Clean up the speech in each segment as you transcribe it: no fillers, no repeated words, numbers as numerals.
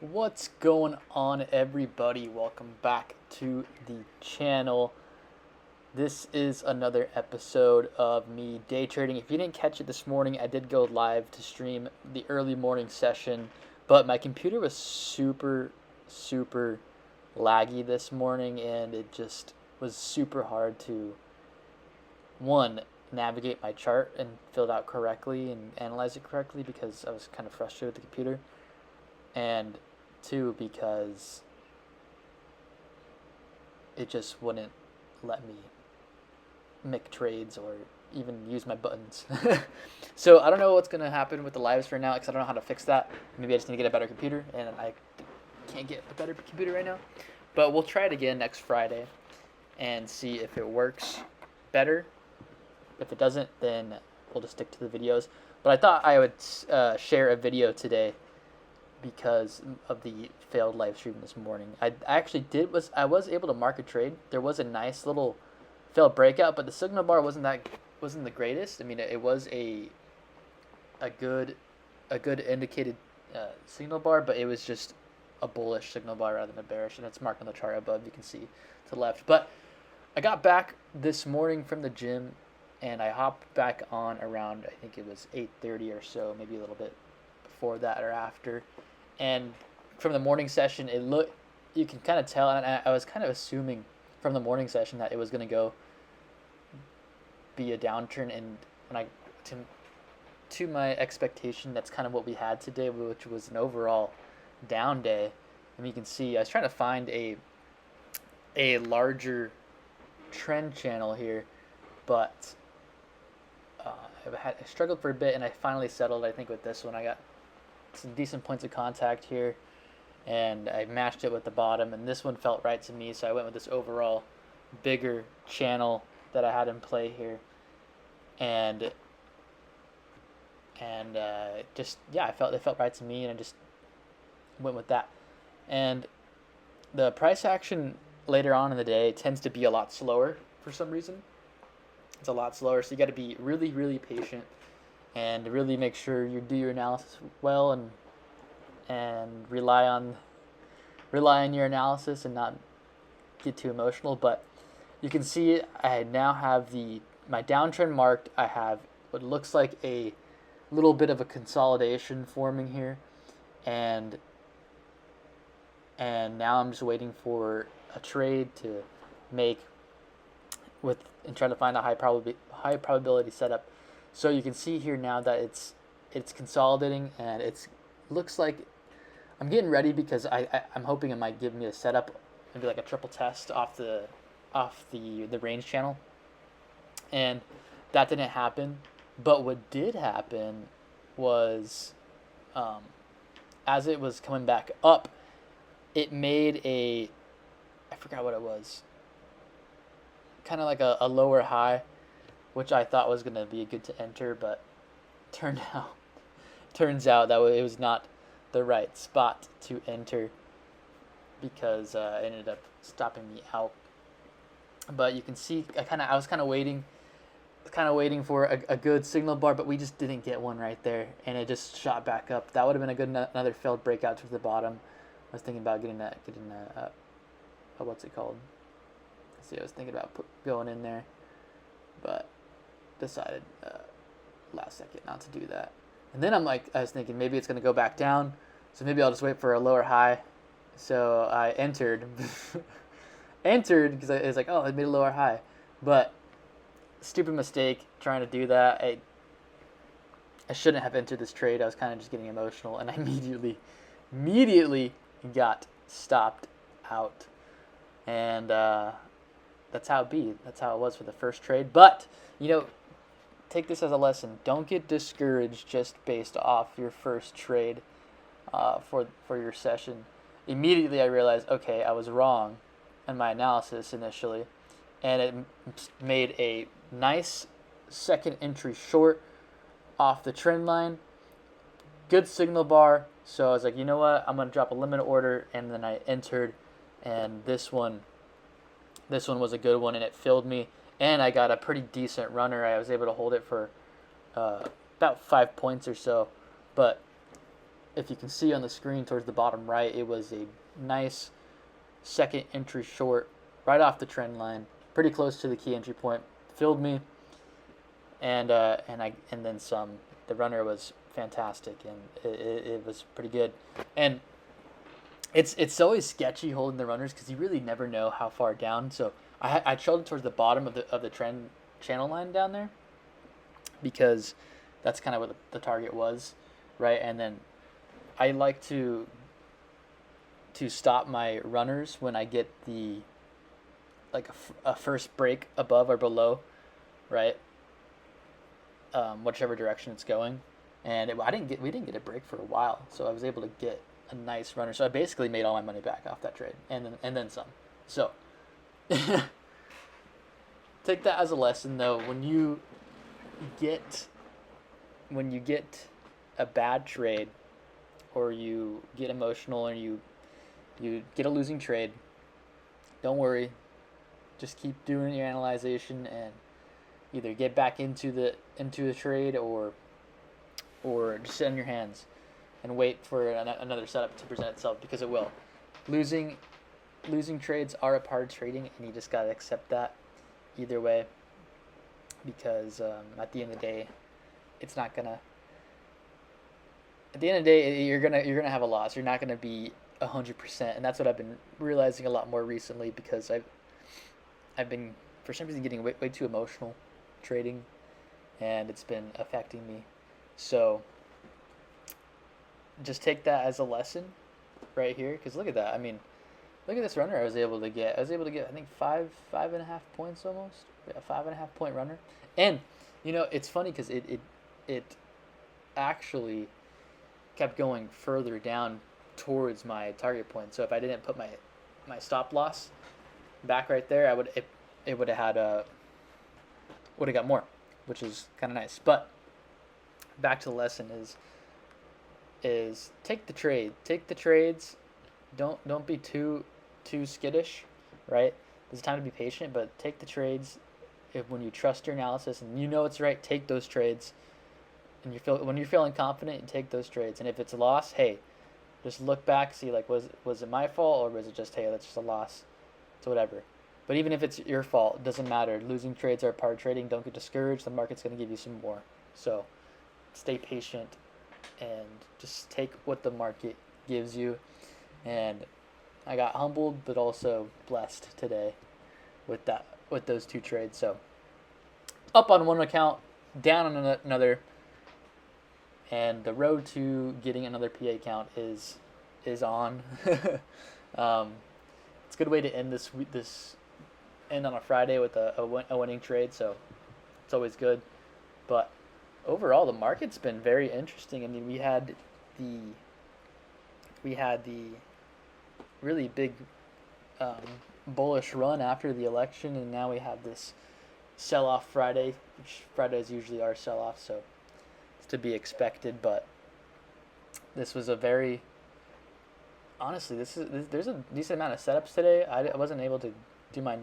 What's going on, everybody? Welcome back to the channel. This is another episode of me day trading. If you didn't catch it this morning, I did go live to stream the early morning session, but my computer was super laggy this morning, and it just was super hard to, one, navigate my chart and fill it out correctly and analyze it correctly because I was kind of frustrated with the computer, and two, because it just wouldn't let me make trades or even use my buttons. So I don't know what's going to happen with the lives for now because I don't know how to fix that. Maybe I just need to get a better computer, and I can't get a better computer right now. But we'll try it again next Friday and see if it works better. If it doesn't, then we'll just stick to the videos. But I thought I would share a video today because of the failed live stream this morning. I was able to mark a trade. There was a nice little failed breakout, but the signal bar wasn't the greatest. I mean, it was a good indicated signal bar, but it was just a bullish signal bar rather than a bearish, and it's marked on the chart above. You can see to the left. But I got back this morning from the gym, and I hopped back on around, I think it was 8:30 or so, maybe a little bit before that or after. And from the morning session, you can kind of tell, and I was kind of assuming from the morning session that it was going to be a downturn, and when to my expectation, that's kind of what we had today, which was an overall down day. And you can see I was trying to find a larger trend channel here, but I struggled for a bit, and I finally settled, I think, with this one. I got some decent points of contact here, and I matched it with the bottom, and this one felt right to me, so I went with this overall bigger channel that I had in play here, and just, yeah, it felt right to me, and I just went with that. And the price action later on in the day tends to be a lot slower for some reason. It's a lot slower, so you got to be really patient and really make sure you do your analysis well, and rely on your analysis and not get too emotional. But you can see I now have my downtrend marked. I have what looks like a little bit of a consolidation forming here, and now I'm just waiting for a trade to make and try to find a high probability setup. So you can see here now that it's consolidating, and it looks like I'm getting ready because I'm hoping it might give me a setup, maybe like a triple test off the range channel, and that didn't happen. But what did happen was, as it was coming back up, it made I forgot what it was, kind of like a lower high, which I thought was going to be good to enter, but turns out that it was not the right spot to enter because it ended up stopping me out. But you can see I was kind of waiting for a good signal bar, but we just didn't get one right there, and it just shot back up. That would have been another failed breakout to the bottom. I was thinking about getting what's it called? See, I was thinking about going in there, but decided last second not to do that. And then I was thinking maybe it's going to go back down, so maybe I'll just wait for a lower high. So I entered because it was like, oh, it made a lower high. But stupid mistake trying to do that. I shouldn't have entered this trade. I was kind of just getting emotional, and I immediately got stopped out. And that's how it was for the first trade. But, take this as a lesson. Don't get discouraged just based off your first trade for your session. Immediately I realized, okay, I was wrong in my analysis initially, and it made a nice second entry short off the trend line. Good signal bar. So I was like, you know what? I'm going to drop a limit order, and then I entered, and this one was a good one, and it filled me, and I got a pretty decent runner. I was able to hold it for about 5 points or so, but if you can see on the screen towards the bottom right, it was a nice second entry short right off the trend line, pretty close to the key entry point. Filled me, and then some. The runner was fantastic, and it was pretty good. And it's always sketchy holding the runners because you really never know how far down. So I trailed it towards the bottom of the trend channel line down there because that's kind of what the target was, right? And then I like to stop my runners when I get the like a first break above or below, right? Whichever direction it's going, and we didn't get a break for a while, so I was able to get a nice runner. So I basically made all my money back off that trade, and then some. So take that as a lesson, though. When you get a bad trade, or you get emotional, or you get a losing trade, don't worry. Just keep doing your analyzation and either get back into the trade or just sit on your hands and wait for another setup to present itself, because it will. Losing trades are a part of trading, and you just gotta accept that either way, because at the end of the day, it's not gonna. At the end of the day, you're gonna have a loss. You're not gonna be 100%, and that's what I've been realizing a lot more recently, because I've been for some reason getting way too emotional trading, and it's been affecting me. So just take that as a lesson right here, because look at that. I mean, look at this runner I was able to get. I think 5.5 points almost. Yeah, 5.5 point runner. And it's funny because it actually kept going further down towards my target point. So if I didn't put my stop loss back right there, it would have got more, which is kind of nice. But back to the lesson is take the trades. Don't be too skittish, right? There's time to be patient, but take the trades. When you trust your analysis and you know it's right, take those trades. And when you're feeling confident, you take those trades. And if it's a loss, hey, just look back, see like was it my fault, or was it just, hey, that's just a loss, so whatever. But even if it's your fault, it doesn't matter. Losing trades are a part of trading. Don't get discouraged. The market's going to give you some more. So stay patient and just take what the market gives you. And I got humbled, but also blessed today with those two trades. So up on one account, down on another, and the road to getting another PA account is on. It's a good way to end this end on a Friday with a winning trade, so it's always good. But overall, the market's been very interesting. I mean, we had the really big bullish run after the election, and now we have this sell-off Friday, which Fridays usually are sell-off, so it's to be expected. But this was a very honestly, there's a decent amount of setups today. I wasn't able to do my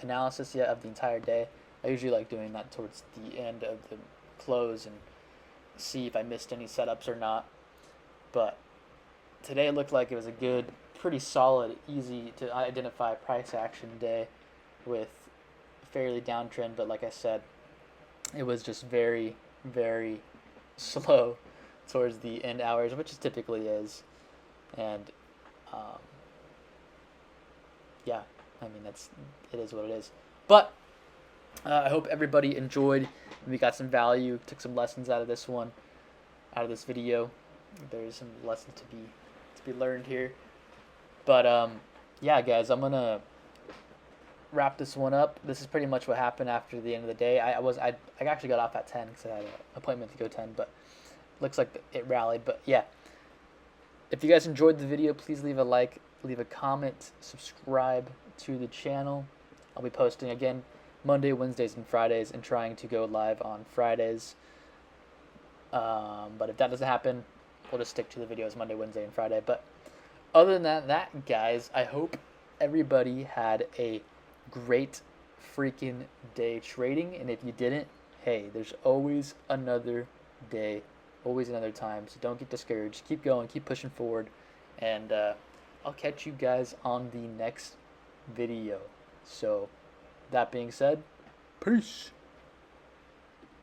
analysis yet of the entire day. I usually like doing that towards the end of the close and see if I missed any setups or not. But today it looked like it was a good, pretty solid, easy to identify price action day with fairly downtrend. But like I said, it was just very, very slow towards the end hours, which it typically is. And yeah, I mean, it is what it is. But I hope everybody enjoyed. We got some value, took some lessons out of this video. There's some lessons to be learned here. But yeah, guys, I'm gonna wrap this one up. This is pretty much what happened after the end of the day. I actually got off at 10 because I had an appointment to go 10, but looks like it rallied. But yeah, if you guys enjoyed the video, please leave a like, leave a comment, subscribe to the channel. I'll be posting again Monday, Wednesdays, and Fridays, and trying to go live on Fridays. But if that doesn't happen, we'll just stick to the videos Monday, Wednesday, and Friday. But other than that, guys, I hope everybody had a great freaking day trading. And if you didn't, hey, there's always another day always another time. So don't get discouraged. Keep going. Keep pushing forward. And I'll catch you guys on the next video. So that being said, peace.